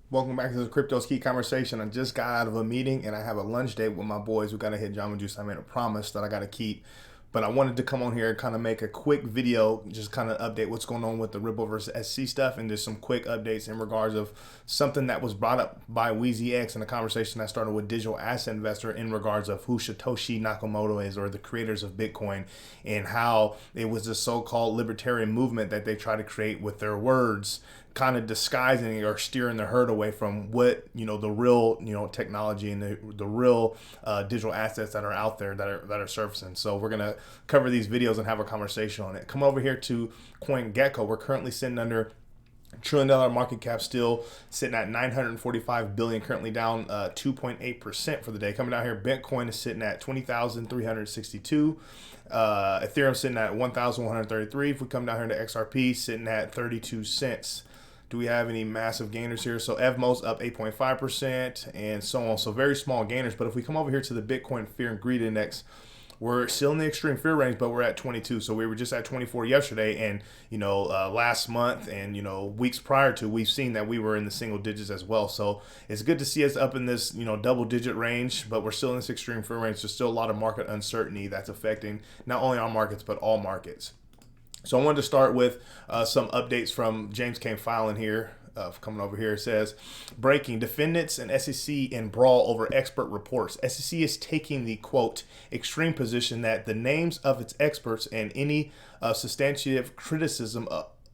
Welcome back to the Crypto Ski Conversation. I just got out of a meeting and I have a lunch date with my boys. We got to hit Jamba Juice. I made a promise that I got to keep. But I wanted to come on here and kind of make a quick video, just kind of update what's going on with the Ripple versus SC stuff, and just some quick updates in regards of something that was brought up by Wheezy X in a conversation that started with Digital Asset Investor in regards of who Satoshi Nakamoto is, or the creators of Bitcoin, and how it was a so-called libertarian movement that they try to create with their words, kind of disguising or steering the herd away from what the real technology and the real digital assets that are out there that are surfacing. So we're gonna cover these videos and have a conversation on it. Come over here to CoinGecko. We're currently sitting under $1 trillion market cap, still sitting at 945 billion, currently down 2.8% for the day. Coming down here, Bitcoin is sitting at 20,362. Ethereum sitting at 1,133. If we come down here to XRP, sitting at 32 cents. Do we have any massive gainers here? So EVMO's up 8.5% and so on. So very small gainers. But if we come over here to the Bitcoin Fear and Greed Index, we're still in the extreme fear range, but we're at 22. So we were just at 24 yesterday, and last month and weeks prior to, we've seen that we were in the single digits as well. So it's good to see us up in this double digit range, but we're still in this extreme fear range. There's still a lot of market uncertainty that's affecting not only our markets but all markets. So I wanted to start with some updates from James K. Filing here. Coming over here, it says, breaking: defendants and SEC in brawl over expert reports. SEC is taking the, quote, extreme position that the names of its experts and any substantive criticism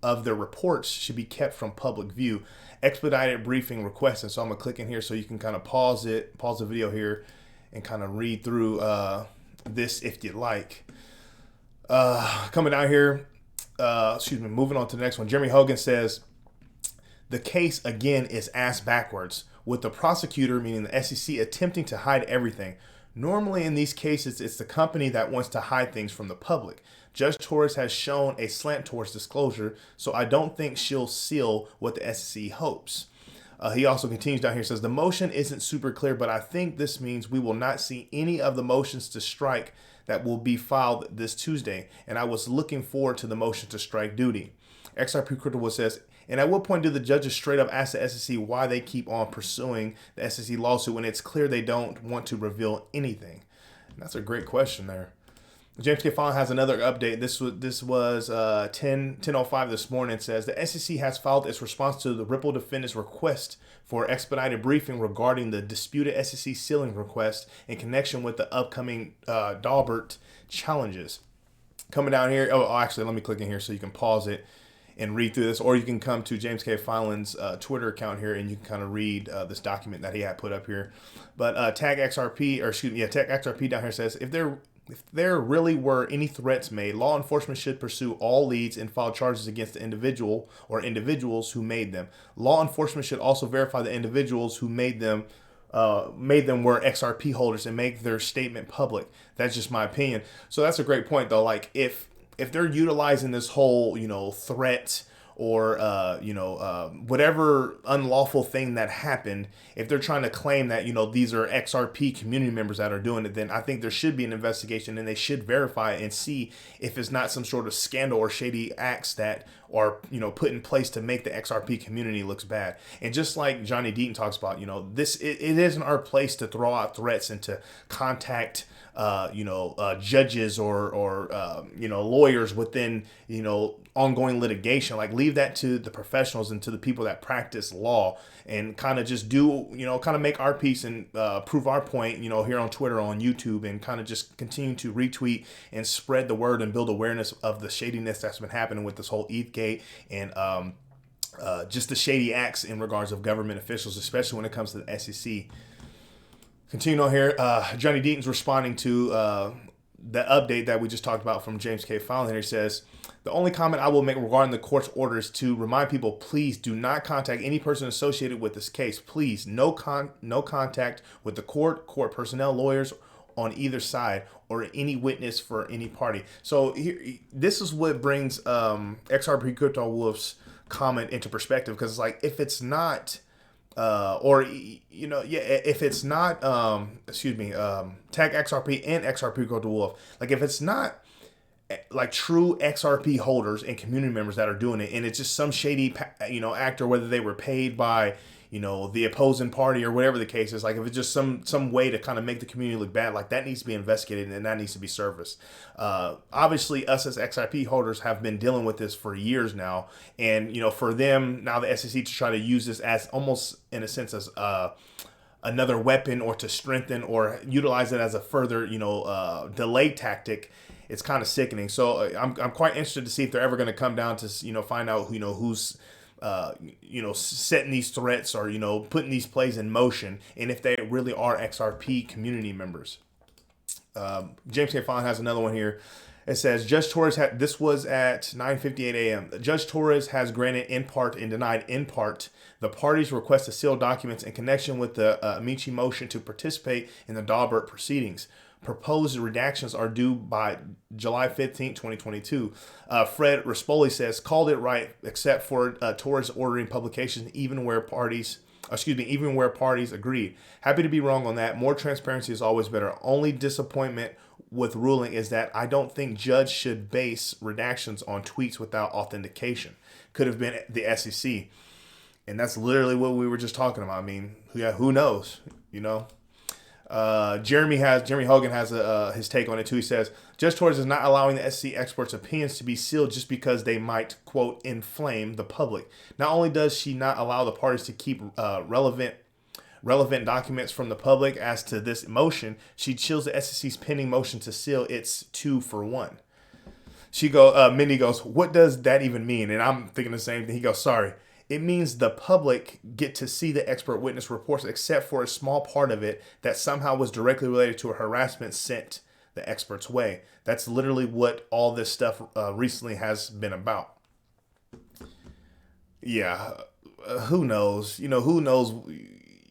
of their reports should be kept from public view. Expedited briefing requested. So I'm going to click in here so you can kind of pause the video here and kind of read through this if you'd like. Coming down here, moving on to the next one. Jeremy Hogan says, the case again is ass backwards, with the prosecutor, meaning the SEC, attempting to hide everything. Normally in these cases, it's the company that wants to hide things from the public. Judge Torres has shown a slant towards disclosure, so I don't think she'll seal what the SEC hopes. He also continues down here, says, the motion isn't super clear, but I think this means we will not see any of the motions to strike that will be filed this Tuesday, and I was looking forward to the motion to strike duty. XRP Crypto says, and at what point do the judges straight up ask the SEC why they keep on pursuing the SEC lawsuit when it's clear they don't want to reveal anything? And that's a great question there. James K. Fallon has another update. This was 10:05 this morning. It says the SEC has filed its response to the Ripple defendants' request for expedited briefing regarding the disputed SEC sealing request in connection with the upcoming Daubert challenges. Coming down here, actually, let me click in here so you can pause it and read through this, or you can come to James K. Fallon's Twitter account here and you can kind of read this document that he had put up here. But Tag XRP down here says, if there really were any threats made, law enforcement should pursue all leads and file charges against the individual or individuals who made them. Law enforcement should also verify the individuals who made them were XRP holders and make their statement public. That's just my opinion. So that's a great point, though. Like if they're utilizing this whole threat or whatever unlawful thing that happened, if they're trying to claim that these are XRP community members that are doing it, then I think there should be an investigation and they should verify it and see if it's not some sort of scandal or shady acts that are put in place to make the XRP community looks bad. And just like Johnny Deaton talks about, it isn't our place to throw out threats and to contact judges or lawyers within ongoing litigation. Like, leave that to the professionals and to the people that practice law, and kind of just do kind of make our piece and prove our point here on Twitter, on YouTube, and kind of just continue to retweet and spread the word and build awareness of the shadiness that's been happening with this whole ETHgate and just the shady acts in regards of government officials, especially when it comes to the SEC. Continue on here. Johnny Deaton's responding to the update that we just talked about from James K. Fallon. He says, the only comment I will make regarding the court's orders to remind people, please do not contact any person associated with this case. Please, no contact with the court personnel, lawyers on either side, or any witness for any party. So here, this is what brings XRP Crypto Wolf's comment into perspective, because it's like, if it's not if it's not Tag XRP and XRP Crypto Wolf, like if it's not like true XRP holders and community members that are doing it, and it's just some shady actor, whether they were paid by the opposing party or whatever the case is. Like if it's just some way to kind of make the community look bad, like that needs to be investigated and that needs to be serviced. Obviously, us as XRP holders have been dealing with this for years now, and for them now, the SEC to try to use this as almost in a sense as another weapon, or to strengthen or utilize it as a further delay tactic. It's kind of sickening. So I'm quite interested to see if they're ever going to come down to find out who's setting these threats or putting these plays in motion, and if they really are XRP community members. James K. Fallon has another one here. It says Judge Torres this was at 9:58 a.m. Judge Torres has granted in part and denied in part the parties' request to seal documents in connection with the Amici motion to participate in the Daubert proceedings. Proposed redactions are due by July 15, 2022. Fred Rispoli says, called it right, except for Torres ordering publication even where parties agreed. Happy to be wrong on that. More transparency is always better. Only disappointment with ruling is that I don't think judge should base redactions on tweets without authentication. Could have been the SEC. And that's literally what we were just talking about. I mean, who knows, Jeremy Hogan has his take on it too. He says, Judge Torres is not allowing the SEC experts' opinions to be sealed just because they might, quote, inflame the public. Not only does she not allow the parties to keep relevant documents from the public as to this motion, she chills the SEC's pending motion to seal its 2-for-1. Mindy goes, what does that even mean? And I'm thinking the same thing. He goes, sorry. It means the public get to see the expert witness reports, except for a small part of it that somehow was directly related to a harassment sent the expert's way. That's literally what all this stuff recently has been about. Yeah, who knows? Who knows?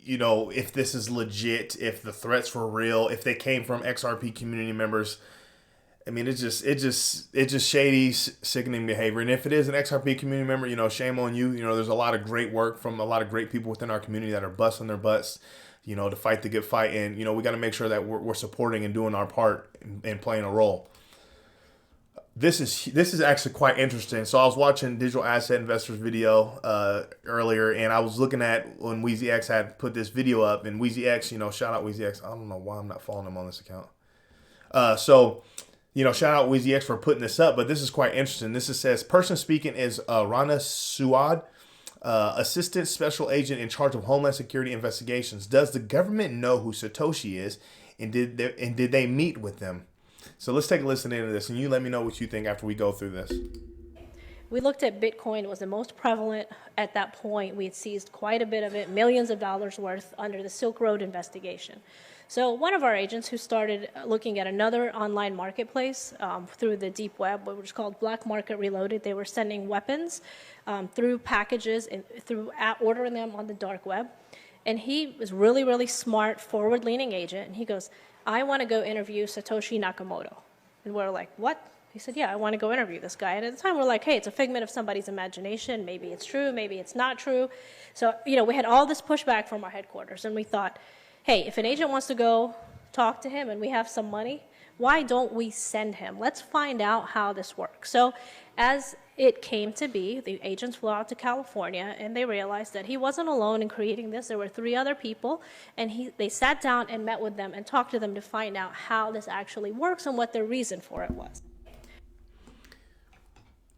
If this is legit, if the threats were real, if they came from XRP community members. I mean, it's just shady, sickening behavior. And if it is an XRP community member, shame on you. There's a lot of great work from a lot of great people within our community that are busting their butts, to fight the good fight. And, we got to make sure that we're supporting and doing our part and playing a role. This is actually quite interesting. So I was watching Digital Asset Investors video earlier, and I was looking at when Weezy X had put this video up. And Weezy X, shout out Weezy X. I don't know why I'm not following him on this account. Shout out Weezy X for putting this up, but this is quite interesting. This says, person speaking is Rana Suad, Assistant Special Agent in charge of Homeland Security Investigations. Does the government know who Satoshi is, and did they meet with them? So let's take a listen into this, and you let me know what you think after we go through this. We looked at Bitcoin. It was the most prevalent at that point. We had seized quite a bit of it, millions of dollars worth, under the Silk Road investigation. So one of our agents who started looking at another online marketplace through the deep web, which was called Black Market Reloaded, they were sending weapons through packages and ordering them on the dark web. And he was really, really smart, forward-leaning agent. And he goes, I want to go interview Satoshi Nakamoto. And we're like, what? He said, yeah, I want to go interview this guy. And at the time, we're like, hey, it's a figment of somebody's imagination. Maybe it's true. Maybe it's not true. So, we had all this pushback from our headquarters. And we thought, hey, if an agent wants to go talk to him and we have some money, why don't we send him? Let's find out how this works. So as it came to be, the agents flew out to California, and they realized that he wasn't alone in creating this. There were 3 other people, and they sat down and met with them and talked to them to find out how this actually works and what their reason for it was.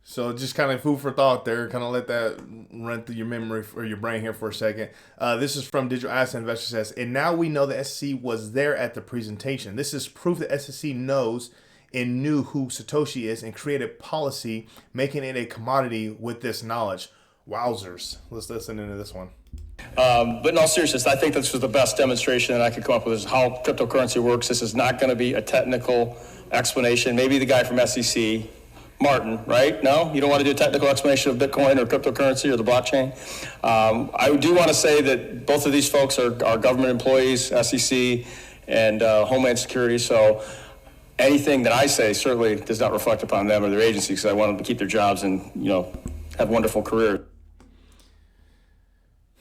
So just kind of food for thought there. Kind of let that run through your memory or your brain here for a second. This is from Digital Asset Investor says, and now we know the SEC was there at the presentation. This is proof the SEC knows and knew who Satoshi is and created policy, making it a commodity with this knowledge. Wowzers. Let's listen into this one. But in all seriousness, I think this was the best demonstration that I could come up with is how cryptocurrency works. This is not going to be a technical explanation. Maybe the guy from SEC, Martin, right? No? You don't want to do a technical explanation of Bitcoin or cryptocurrency or the blockchain? I do want to say that both of these folks are government employees, SEC and Homeland Security, so anything that I say certainly does not reflect upon them or their agency, because I want them to keep their jobs and, have wonderful careers.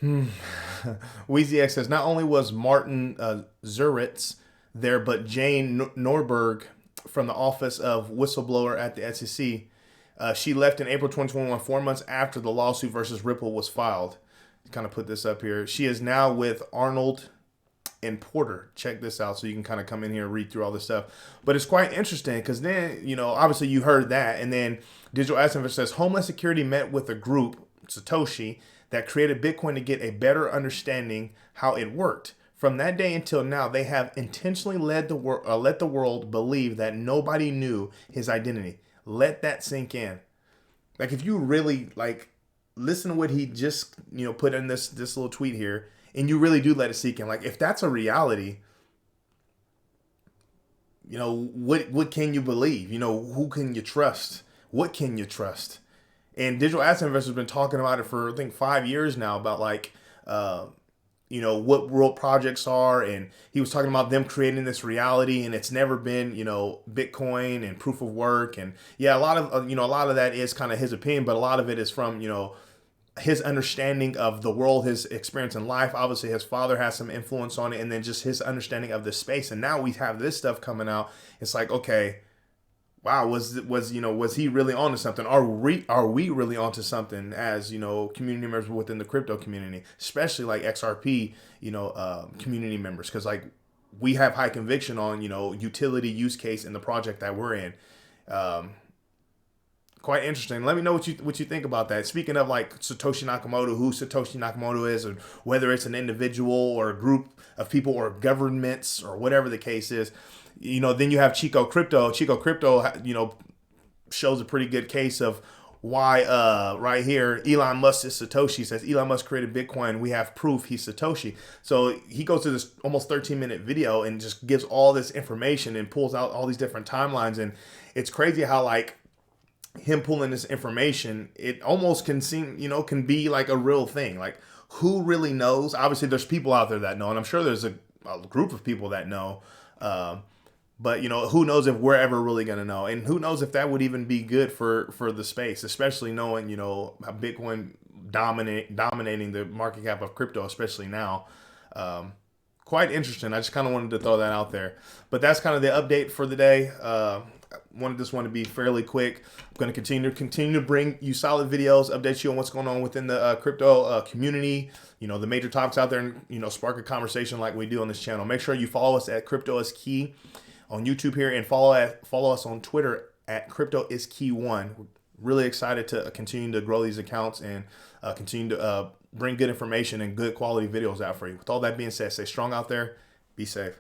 Weezy X says, not only was Martin Zuritz there, but Jane Norberg from the Office of Whistleblower at the SEC. She left in April 2021, 4 months after the lawsuit versus Ripple was filed. kind of put this up here. She is now with Arnold and Porter. Check this out so you can kind of come in here and read through all this stuff. But it's quite interesting because then, you know, obviously you heard that. And then Digital Asset Investor says Homeland Security met with a group, Satoshi, that created Bitcoin to get a better understanding how it worked. From that day until now, they have intentionally let the world believe that nobody knew his identity. Let that sink in. Like, if you really like listen to what he just, you know, put in this little tweet here, and you really do let it sink in. Like, if that's a reality, you know, what can you believe? You know, who can you trust? What can you trust? And Digital Asset Investors have been talking about it for, I think, 5 years now, about like, you know, what world projects are. And he was talking about them creating this reality, and it's never been, you know, Bitcoin and proof of work. And yeah, a lot of that is kind of his opinion, but a lot of it is from, you know, his understanding of the world, his experience in life. Obviously his father has some influence on it, and then just his understanding of the space. And now we have this stuff coming out. It's like, okay, wow, was he really onto something? Are we really onto something as, you know, community members within the crypto community, especially like XRP, you know, community members? Because like we have high conviction on, you know, utility use case in the project that we're in. Quite interesting. Let me know what you think about that. Speaking of like Satoshi Nakamoto, who Satoshi Nakamoto is, or whether it's an individual or a group of people or governments or whatever the case is. You know, then you have Chico Crypto. Chico Crypto, you know, shows a pretty good case of why right here, Elon Musk is Satoshi. Says Elon Musk created Bitcoin. We have proof he's Satoshi. So he goes through this almost 13-minute video and just gives all this information and pulls out all these different timelines. And it's crazy how like him pulling this information, it almost can seem, you know, can be like a real thing. Like, who really knows? Obviously there's people out there that know, and I'm sure there's a group of people that know. But, you know, who knows if we're ever really going to know? And who knows if that would even be good for the space, especially knowing, you know, how Bitcoin dominating the market cap of crypto, especially now. Quite interesting. I just kind of wanted to throw that out there. But that's kind of the update for the day. Wanted this one to be fairly quick. I'm going to continue to bring you solid videos, update you on what's going on within the crypto community, you know, the major topics out there, and, you know, spark a conversation like we do on this channel. Make sure you follow us at Crypto is Key on YouTube here, and follow us on Twitter at Crypto is Key 1. We're really excited to continue to grow these accounts and continue to bring good information and good quality videos out for you. With all that being said, stay strong out there. Be safe.